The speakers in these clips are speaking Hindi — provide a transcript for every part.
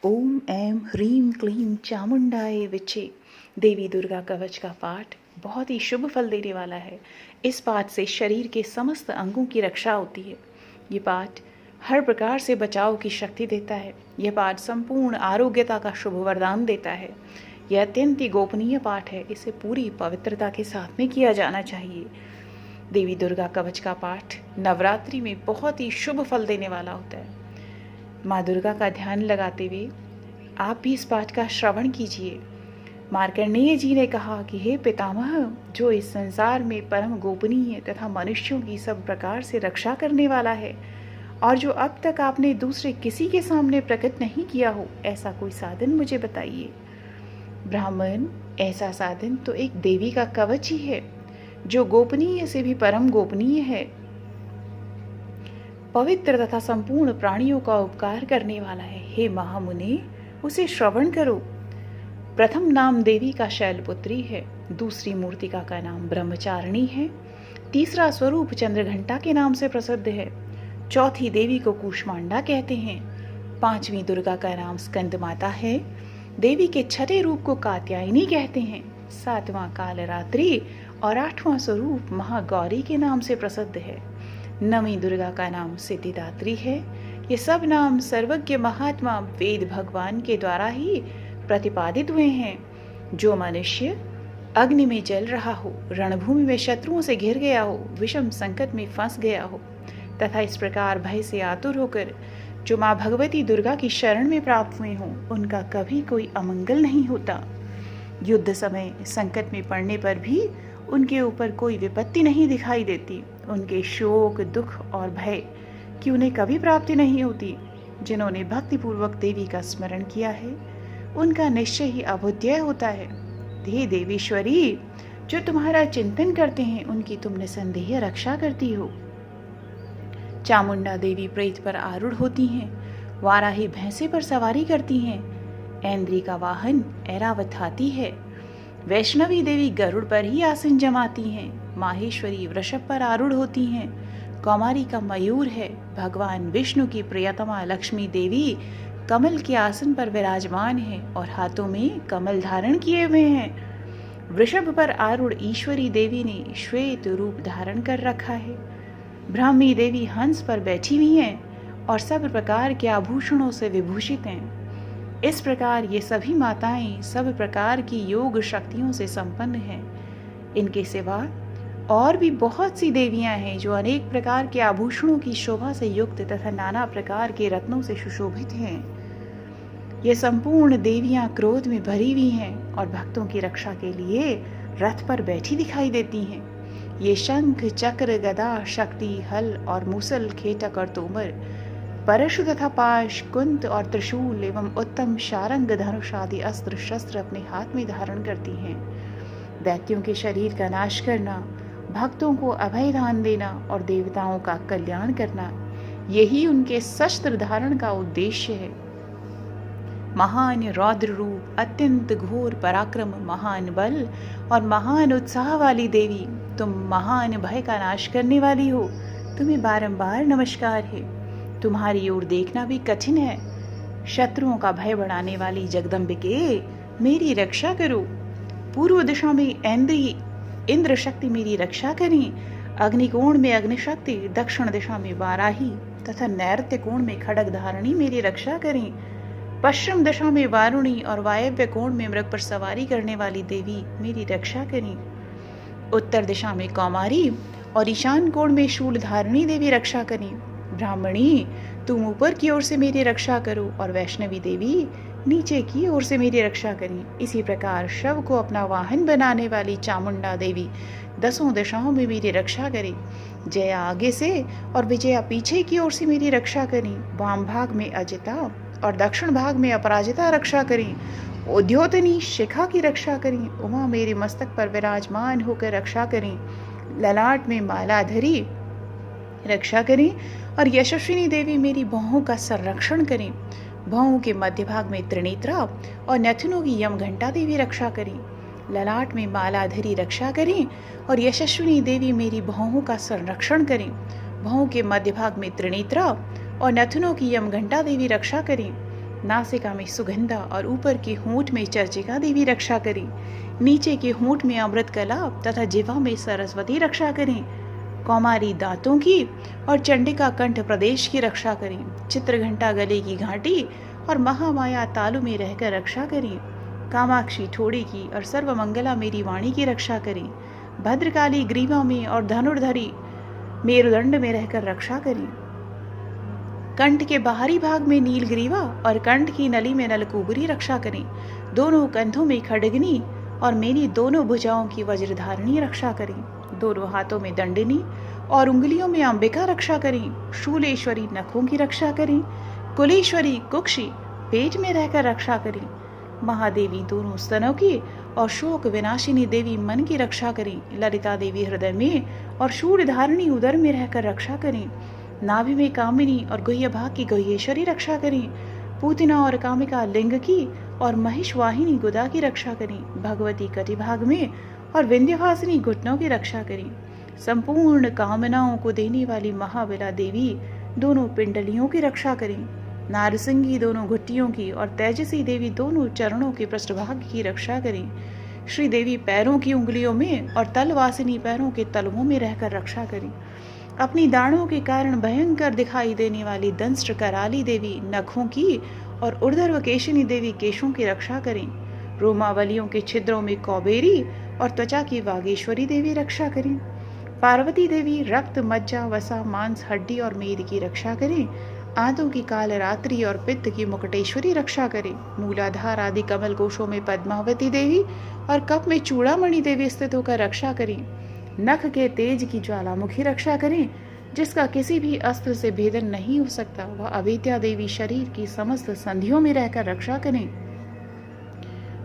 ओम ऐं ह्रीं क्लीं चामुंडाय विचे। देवी दुर्गा कवच का पाठ बहुत ही शुभ फल देने वाला है। इस पाठ से शरीर के समस्त अंगों की रक्षा होती है। ये पाठ हर प्रकार से बचाव की शक्ति देता है। यह पाठ संपूर्ण आरोग्यता का शुभ वरदान देता है। यह अत्यंत ही गोपनीय पाठ है। इसे पूरी पवित्रता के साथ में किया जाना चाहिए। देवी दुर्गा कवच का पाठ नवरात्रि में बहुत ही शुभ फल देने वाला होता है। माँ दुर्गा का ध्यान लगाते हुए आप भी इस पाठ का श्रवण कीजिए। मार्कंडेय जी ने कहा कि हे पितामह, जो इस संसार में परम गोपनीय तथा मनुष्यों की सब प्रकार से रक्षा करने वाला है और जो अब तक आपने दूसरे किसी के सामने प्रकट नहीं किया हो, ऐसा कोई साधन मुझे बताइए। ब्राह्मण, ऐसा साधन तो एक देवी का कवच ही है, जो गोपनीय से भी परम गोपनीय है, पवित्र तथा संपूर्ण प्राणियों का उपकार करने वाला है। हे महामुनि, उसे श्रवण करो। प्रथम नाम देवी का शैलपुत्री है, दूसरी मूर्तिका का नाम ब्रह्मचारिणी है, तीसरा स्वरूप चंद्रघंटा के नाम से प्रसिद्ध है, चौथी देवी को कूष्मांडा कहते हैं, पांचवी दुर्गा का नाम स्कंद माता है, देवी के छठे रूप को कात्यायनी कहते हैं, सातवां कालरात्रि और आठवां स्वरूप महागौरी के नाम से प्रसिद्ध है, नवीं दुर्गा का नाम सिद्धिदात्री है। ये सब नाम सर्वज्ञ महात्मा वेद भगवान के द्वारा ही प्रतिपादित हुए हैं। जो मनुष्य अग्नि में जल रहा हो, रणभूमि में शत्रुओं से घिर गया हो, विषम संकट में फंस गया हो तथा इस प्रकार भय से आतुर होकर जो माँ भगवती दुर्गा की शरण में प्राप्त हुए हों, उनका कभी कोई अमंगल नहीं होता। युद्ध समय संकट में पड़ने पर भी उनके ऊपर कोई विपत्ति नहीं दिखाई देती। उनके शोक, दुख और भय की उन्हें कभी प्राप्ति नहीं होती। जिन्होंने भक्तिपूर्वक देवी का स्मरण किया है, उनका निश्चय ही अभुद्यय होता है। हे देवीश्वरी, जो तुम्हारा चिंतन करते हैं, उनकी तुम निसंदेह रक्षा करती हो। चामुंडा देवी प्रेत पर आरूढ़ होती हैं, वाराही भैंसे पर सवारी करती हैं, ऐन्द्री का वाहन ऐरावत हाथी है, वैष्णवी देवी गरुड़ पर ही आसन जमाती हैं, माहेश्वरी वृषभ पर आरूढ़ होती हैं, कौमारी का मयूर है, भगवान विष्णु की प्रियतमा लक्ष्मी देवी कमल के आसन पर विराजमान है और हाथों में कमल धारण किए हुए हैं। वृषभ पर आरूढ़ ईश्वरी देवी ने श्वेत रूप धारण कर रखा है। ब्राह्मी देवी हंस पर बैठी हुई हैं और सब प्रकार के आभूषणों से विभूषित हैं। इस प्रकार ये सभी माताएं सब प्रकार की योग शक्तियों से संपन्न हैं। इनके सिवा और भी बहुत सी देवियां हैं जो अनेक प्रकार के आभूषणों की शोभा से युक्त तथा नाना प्रकार के रत्नों से सुशोभित हैं। ये संपूर्ण देवियां क्रोध में भरी हुई हैं और भक्तों की रक्षा के लिए रथ पर बैठी दिखाई देती हैं। ये शंख, चक्र, गदा, शक्ति, हल और मूसल, खेटक और तोमर, परशु तथा पाश, कुंत और त्रिशूल एवं उत्तम शारंग, धनुष आदि अस्त्र शस्त्र अपने हाथ में धारण करती हैं। दैत्यों के शरीर का नाश करना, भक्तों को अभय दान देना और देवताओं का कल्याण करना, यही उनके शस्त्र धारण का उद्देश्य है। महान रौद्र रूप, अत्यंत घोर पराक्रम, महान बल और महान उत्साह वाली देवी, तुम महान भय का नाश करने वाली हो। तुम्हें बारंबार नमस्कार है। तुम्हारी ओर देखना भी कठिन है। शत्रुओं का भय बढ़ाने वाली जगदम्बिके, मेरी रक्षा करो। पूर्व दिशा में ऐन्द्री इंद्र शक्ति मेरी रक्षा करें। अग्निकोण में अग्निशक्ति, दक्षिण दिशा में वाराही तथा नैऋत्य कोण में खड्ग धारणी मेरी रक्षा करें। पश्चिम दिशा में वारुणी और वायव्य कोण में मृग पर सवारी करने वाली देवी मेरी रक्षा करें। उत्तर दिशा में कौमारी और ईशान कोण में शूल धारणी देवी रक्षा करें। ब्राह्मणी, तुम ऊपर की ओर से मेरी रक्षा करो और वैष्णवी देवी नीचे की ओर से मेरी रक्षा करें। इसी प्रकार शव को अपना वाहन बनाने वाली चामुंडा देवी दसों दिशाओं में मेरी रक्षा करें। जया आगे से और विजया पीछे की ओर से मेरी रक्षा करें। वाम भाग में अजिता और दक्षिण भाग में अपराजिता रक्षा करें। उद्योतनी शिखा की रक्षा करें। उमा मेरे मस्तक पर विराजमान होकर रक्षा करें। ललाट में मालाधरी रक्षा करें और यशस्विनी देवी मेरी बाहों का संरक्षण करें। बाहों के मध्य भाग में त्रिनेत्रा और नथुनों की यमघंटा देवी रक्षा करें। ललाट में मालाधरी रक्षा करें और यशस्विनी देवी मेरी बाहों का संरक्षण करें। बाहों के मध्य भाग में त्रिनेत्रा और नथुनों की यमघंटा देवी रक्षा करें। नासिका में सुगंधा और ऊपर के होंठ में चर्चिका देवी रक्षा करें। नीचे के होंठ में अमृत कला तथा जिह्वा में सरस्वती रक्षा करें। कौमारी दांतों की और चंडिका कंठ प्रदेश की रक्षा करें। चित्रघंटा गले की घाटी और महामाया तालु में रहकर रक्षा करें। कामाक्षी ठोड़ी की और सर्वमंगला मेरी वाणी की रक्षा करें। भद्रकाली ग्रीवा में और धनुर्धरी मेरुदंड में रहकर रक्षा करें। कंठ के बाहरी भाग में नीलग्रीवा और कंठ की नली में नलकूबरी रक्षा करें। दोनों कंधों में खड्गनी और मेरी दोनों भुजाओं की वज्रधारणी रक्षा करें। दोनों हाथों में दंडिनी और उंगलियों में अंबिका रक्षा करें। शूलेश्वरी नखों की रक्षा करें। कुलेश्वरी कुक्षी पेट में रहकर रक्षा करें। महादेवी दोनों स्तनों की और शोक विनाशिनी देवी मन की रक्षा करें। ललिता देवी हृदय में और शूरधारिणी उदर में रहकर रक्षा करें। नाभि में कामिनी और गुह्य भाग की गुह्येश्वरी रक्षा करें। पूतना और कामिका लिंग की और महिषवाहिनी गुदा की रक्षा करें। भगवती कटिभाग में और विंध्यवासिनी घुटनों की रक्षा करें। संपूर्ण कामनाओं को देने वाली महाबला देवी दोनों पिंडलियों की रक्षा करें। नारसिंगी दोनों घुट्टियों की और तेजसी देवी दोनों चरणों के पृष्ठभाग की रक्षा करें। श्री देवी पैरों की उंगलियों में और तलवासिनी पैरों के तलवों में रहकर रक्षा करें। अपनी दाढ़ों के कारण भयंकर दिखाई देने वाली दंष्ट्र कराली देवी नखों की और ऊर्ध्व केशिनी देवी केशों की रक्षा करें। रोमावलियों के छिद्रों में कौबेरी और त्वचा की वागेश्वरी देवी रक्षा करें। पार्वती देवी रक्त मज्जा वसा मांस हड्डी और मेद की रक्षा करें। आंतों की कालरात्रि और पित्त की मुकुटेश्वरी रक्षा करें। मूलाधार आदि कमल कोशों में पद्मावती देवी और कप में चूड़ामणि देवी स्थित होकर रक्षा करें। नख के तेज की ज्वालामुखी रक्षा करें, जिसका किसी भी अस्त्र से भेदन नहीं हो सकता। वह अवेद्या देवी शरीर की समस्त संधियों में रहकर रक्षा करें।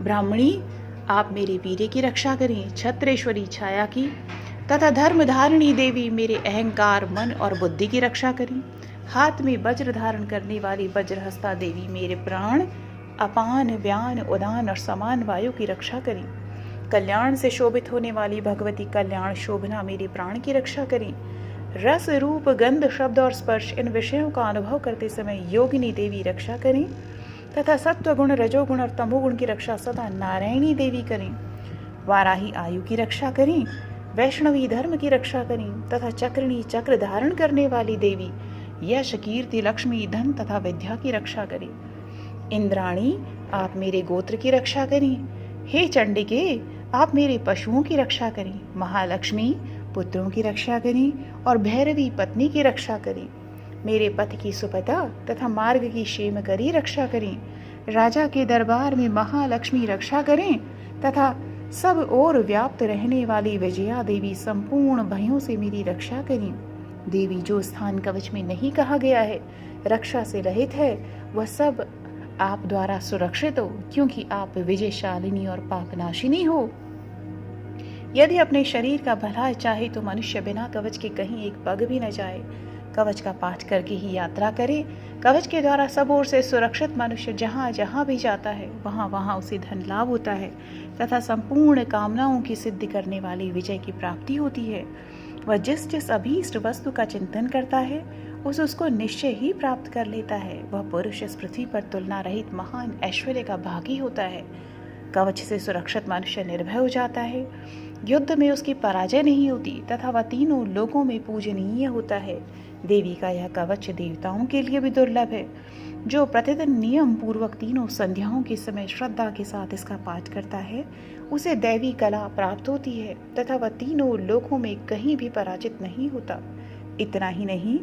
ब्राह्मणी आप मेरे वीर्य की रक्षा करें। छत्रेश्वरी छाया की तथा धर्मधारिणी देवी मेरे अहंकार मन और बुद्धि की रक्षा करें। हाथ में वज्र धारण करने वाली वज्रहस्ता देवी मेरे प्राण अपान व्यान उदान और समान वायु की रक्षा करें। कल्याण से शोभित होने वाली भगवती कल्याण शोभना मेरे प्राण की रक्षा करें। रस रूप गंध शब्द और स्पर्श इन विषयों का अनुभव करते समय योगिनी देवी रक्षा करें तथा सत्व गुण रजोगुण और तमोगुण की रक्षा सदा नारायणी देवी करें। वाराही आयु की रक्षा करें। वैष्णवी धर्म की रक्षा करें तथा चक्रिणी चक्र धारण करने वाली देवी यश कीर्ति लक्ष्मी धन तथा विद्या की रक्षा करें। इंद्राणी आप मेरे गोत्र की रक्षा करें। हे चंडिके आप मेरे पशुओं की रक्षा करें। महालक्ष्मी पुत्रों की रक्षा करें और भैरवी पत्नी की रक्षा करें। मेरे पथ की सुपता तथा मार्ग की क्षेमकरी रक्षा करें। राजा के दरबार में महालक्ष्मी रक्षा करें तथा सब ओर व्याप्त रहने वाली विजया देवी संपूर्ण भयों से मेरी रक्षा करें। देवी जो स्थान कवच में नहीं कहा गया है रक्षा से रहित है, वह सब आप द्वारा सुरक्षित हो, क्योंकि आप विजयशालिनी और पापनाशिनी हो। यदि अपने शरीर का भला चाहे तो मनुष्य बिना कवच के कहीं एक पग भी न जाए। कवच का पाठ करके ही यात्रा करे। कवच के द्वारा सब ओर से सुरक्षित मनुष्य जहाँ जहाँ भी जाता है वहाँ वहाँ उसे धन लाभ होता है तथा संपूर्ण कामनाओं की सिद्धि करने वाली विजय की प्राप्ति होती है। वह जिस जिस अभीष्ट वस्तु का चिंतन करता है उसको निश्चय ही प्राप्त कर लेता है। वह पुरुष इस पृथ्वी पर तुलना रहित महान ऐश्वर्य का भागी होता है। कवच से सुरक्षित मनुष्य निर्भय हो जाता है। युद्ध में उसकी पराजय नहीं होती तथा वह तीनों लोकों में पूजनीय होता है। देवी का यह कवच देवताओं के लिए भी दुर्लभ है। जो प्रतिदिन नियम पूर्वक तीनों संध्याओं के समय श्रद्धा के साथ इसका पाठ करता है उसे दैवी कला प्राप्त होती है तथा वह तीनों लोकों में कहीं भी पराजित नहीं होता। इतना ही नहीं,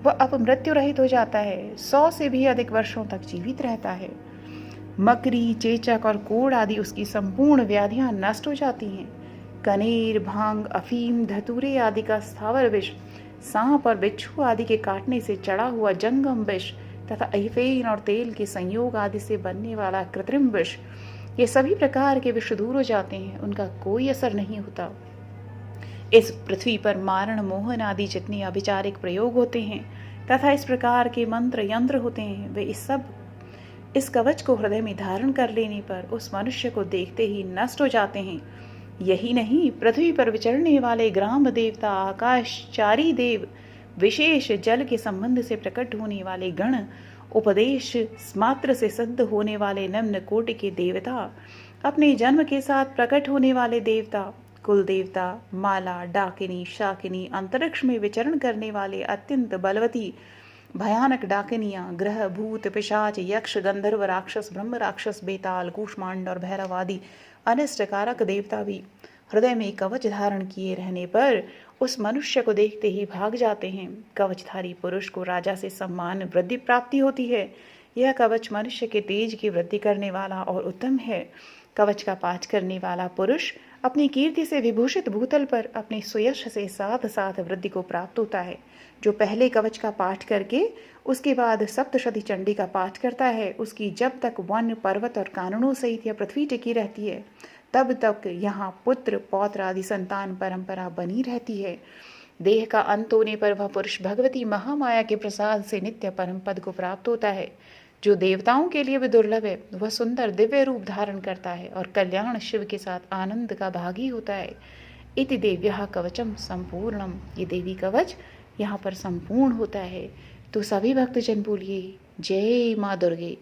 वह अपमृत्यु रहित हो जाता है। 100 से भी अधिक वर्षों तक जीवित रहता है। मकरी चेचक और कोढ़ आदि उसकी संपूर्ण व्याधियां नष्ट हो जाती हैं। कनेर भांग अफीम धतूरे आदि का स्थावर विष, सांप और बिच्छू आदि के काटने से चढ़ा हुआ जंगम विष तथा अहिफेन और तेल के संयोग आदि से बनने वाला कृत्रिम विष, ये सभी प्रकार के विष दूर हो जाते हैं, उनका कोई असर नहीं होता। इस पृथ्वी पर मारण मोहन आदि जितने अभिचारिक प्रयोग होते हैं तथा इस प्रकार के मंत्र यंत्र होते हैं, वे इस कवच को हृदय में धारण कर लेने पर उस मनुष्य को देखते ही नष्ट हो जाते हैं। यही नहीं, पृथ्वी पर विचरने वाले ग्राम देवता, आकाशचारी देव, विशेष जल के संबंध से प्रकट होने वाले गण उपदेश मात्र से सिद्ध होने वाले निम्न कोटि के देवता, अपने जन्म के साथ प्रकट होने वाले देवता, कुल देवता, माला, डाकिनी, शाकिनी, अंतरिक्ष में विचरण करने वाले अत्यंत बलवती भयानक डाकिनियां, ग्रह, भूत, पिशाच, यक्ष, गंधर्व, राक्षस, ब्रह्म राक्षस, बेताल, कूष्मांड और भैरव आदि अनिष्टकारक देवता भी हृदय में कवच धारण किए रहने पर उस मनुष्य को देखते ही भाग जाते हैं। कवचधारी पुरुष को राजा से सम्मान वृद्धि प्राप्ति होती है। यह कवच मनुष्य के तेज की वृद्धि करने वाला और उत्तम है। कवच का पाठ करने वाला पुरुष अपनी कीर्ति से विभूषित भूतल पर अपने सुयश से साथ साथ वृद्धि को प्राप्त होता है। जो पहले कवच का पाठ करके उसके बाद सप्तशती चंडी का पाठ करता है, उसकी जब तक वन, पर्वत और कानूनों सहित यह पृथ्वी टिकी रहती है, तब तक यहाँ पुत्र, पौत्र आदि संतान परंपरा बनी रहती है। देह का अंत होने पर वह पुरुष भगवती महामाया के प्रसाद से नित्य परम पद को प्राप्त होता है, जो देवताओं के लिए भी दुर्लभ है। वह सुंदर दिव्य रूप धारण करता है और कल्याण शिव के साथ आनंद का भागी होता है। इति देव्यः कवचम संपूर्णम। ये देवी कवच यहाँ पर संपूर्ण होता है। तो सभी भक्तजन बोलिए जय माँ दुर्गे।